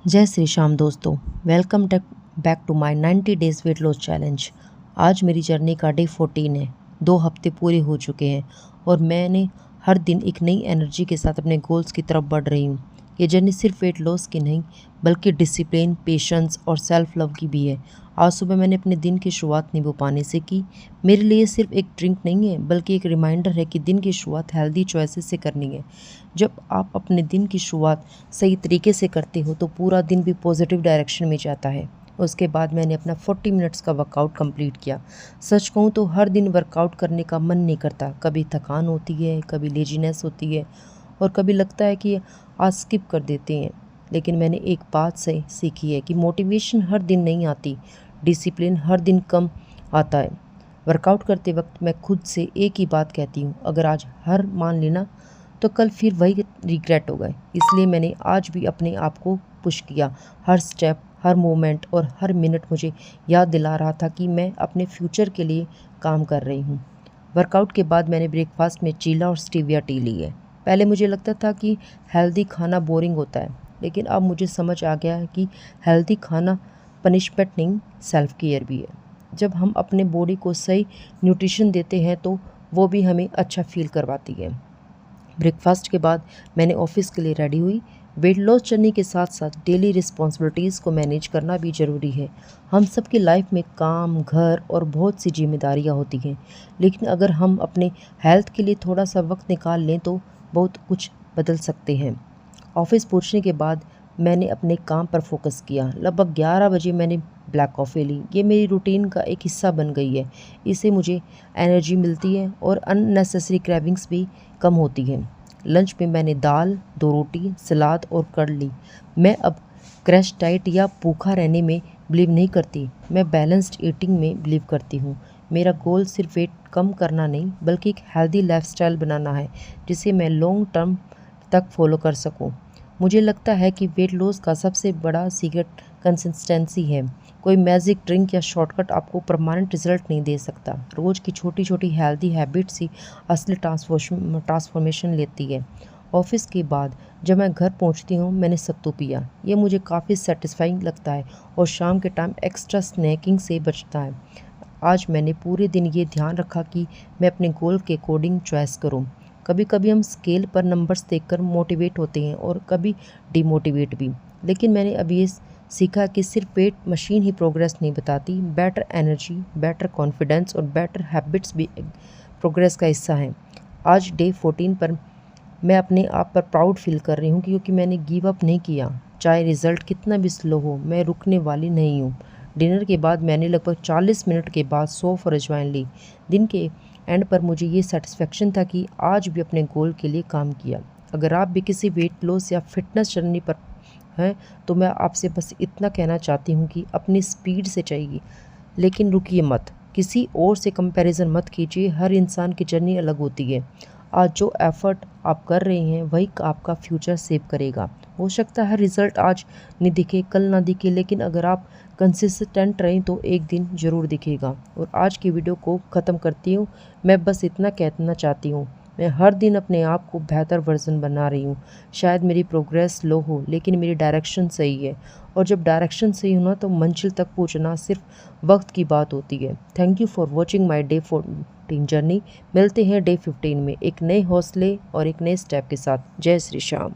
जय श्री श्याम दोस्तों। Welcome back to my 90 days weight loss challenge. आज मेरी जर्नी का डे 14 है। 2 हफ्ते पूरे हो चुके हैं और मैंने हर दिन एक नई एनर्जी के साथ अपने गोल्स की तरफ बढ़ रही हूँ। ये जर्नी सिर्फ वेट लॉस की नहीं बल्कि डिसिप्लिन, पेशेंस और सेल्फ लव की भी है। आज सुबह मैंने अपने दिन की शुरुआत नींबू पानी से की। मेरे लिए सिर्फ एक ड्रिंक नहीं है बल्कि एक रिमाइंडर है कि दिन की शुरुआत हेल्दी चॉइसेस से करनी है। जब आप अपने दिन की शुरुआत सही तरीके से करते हो तो पूरा दिन भी पॉजिटिव डायरेक्शन में जाता है। उसके बाद मैंने अपना 40 मिनट्स का वर्कआउट कंप्लीट किया। सच कहूँ तो हर दिन वर्कआउट करने का मन नहीं करता। कभी थकान होती है, कभी लेजीनेस होती है और कभी लगता है कि आज स्किप कर देते हैं। लेकिन मैंने एक बात से सीखी है कि मोटिवेशन हर दिन नहीं आती, डिसिप्लिन हर दिन कम आता है। वर्कआउट करते वक्त मैं खुद से एक ही बात कहती हूँ, अगर आज हार मान लेना तो कल फिर वही रिग्रेट होगा। इसलिए मैंने आज भी अपने आप को पुश किया। हर स्टेप, हर मोमेंट और हर मिनट मुझे याद दिला रहा था कि मैं अपने फ्यूचर के लिए काम कर रही हूँ। वर्कआउट के बाद मैंने ब्रेकफास्ट में चीला और स्टीविया टी ली है। पहले मुझे लगता था कि हेल्दी खाना बोरिंग होता है, लेकिन अब मुझे समझ आ गया है कि हेल्दी खाना पनिशमेंट नहीं, सेल्फ केयर भी है। जब हम अपने बॉडी को सही न्यूट्रिशन देते हैं तो वो भी हमें अच्छा फील करवाती है। ब्रेकफास्ट के बाद मैंने ऑफिस के लिए रेडी हुई। वेट लॉस जर्नी के साथ साथ डेली रिस्पॉन्सिबिलिटीज़ को मैनेज करना भी ज़रूरी है। हम सबकी लाइफ में काम, घर और बहुत सी जिम्मेदारियां होती हैं, लेकिन अगर हम अपने हेल्थ के लिए थोड़ा सा वक्त निकाल लें तो बहुत कुछ बदल सकते हैं। ऑफिस पहुंचने के बाद मैंने अपने काम पर फोकस किया। लगभग 11 बजे मैंने ब्लैक कॉफ़ी ली। ये मेरी रूटीन का एक हिस्सा बन गई है। इससे मुझे एनर्जी मिलती है और अननेसेसरी क्रेविंग्स भी कम होती है। लंच में मैंने दाल, 2 रोटी, सलाद और कर्ड ली। मैं अब क्रैश डाइट या भूखा रहने में बिलीव नहीं करती, मैं बैलेंस्ड ईटिंग में बिलीव करती हूँ। मेरा गोल सिर्फ वेट कम करना नहीं बल्कि एक हेल्दी लाइफस्टाइल बनाना है जिसे मैं लॉन्ग टर्म तक फॉलो कर सकूं। मुझे लगता है कि वेट लॉस का सबसे बड़ा सीक्रेट कंसिस्टेंसी है। कोई मैजिक ड्रिंक या शॉर्टकट आपको परमानेंट रिजल्ट नहीं दे सकता। रोज़ की छोटी छोटी हेल्दी हैबिट्स ही असली ट्रांसफॉर्मेशन लेती है। ऑफिस के बाद जब मैं घर पहुंचती हूं, मैंने सत्तू पिया। ये मुझे काफ़ी सेटिस्फाइंग लगता है और शाम के टाइम एक्स्ट्रा स्नैकिंग से बचता है। आज मैंने पूरे दिन ये ध्यान रखा कि मैं अपने गोल के अकॉर्डिंग चॉइस करूं। कभी कभी हम स्केल पर नंबर्स देखकर मोटिवेट होते हैं और कभी डिमोटिवेट भी, लेकिन मैंने अब ये सीखा कि सिर्फ वेट मशीन ही प्रोग्रेस नहीं बताती। बेटर एनर्जी, बेटर कॉन्फिडेंस और बेटर हैबिट्स भी प्रोग्रेस का हिस्सा हैं। आज डे 14 पर मैं अपने आप पर प्राउड फील कर रही हूँ क्योंकि मैंने गिव अप नहीं किया। चाहे रिज़ल्ट कितना भी स्लो हो, मैं रुकने वाली नहीं हूँ। डिनर के बाद मैंने लगभग 40 मिनट के बाद सौंफ और अजवाइन ली। दिन के एंड पर मुझे ये सेटिस्फेक्शन था कि आज भी अपने गोल के लिए काम किया। अगर आप भी किसी वेट लॉस या फिटनेस जर्नी पर हैं तो मैं आपसे बस इतना कहना चाहती हूँ कि अपनी स्पीड से चाहिए, लेकिन रुकिए मत। किसी और से कंपैरिजन मत कीजिए। हर इंसान की जर्नी अलग होती है। आज जो एफर्ट आप कर रहे हैं वही आपका फ्यूचर सेव करेगा। हो सकता है रिजल्ट आज नहीं दिखे, कल ना दिखे, लेकिन अगर आप कंसिस्टेंट रहें तो एक दिन ज़रूर दिखेगा। और आज की वीडियो को ख़त्म करती हूँ। मैं बस इतना कहना चाहती हूँ, मैं हर दिन अपने आप को बेहतर वर्जन बना रही हूँ। शायद मेरी प्रोग्रेस लो हो लेकिन मेरी डायरेक्शन सही है, और जब डायरेक्शन सही होना तो मंजिल तक पहुँचना सिर्फ वक्त की बात होती है। Thank you for watching my day 14 journey. मिलते हैं डे 15 में एक नए हौसले और एक नए स्टेप के साथ। जय श्री श्याम।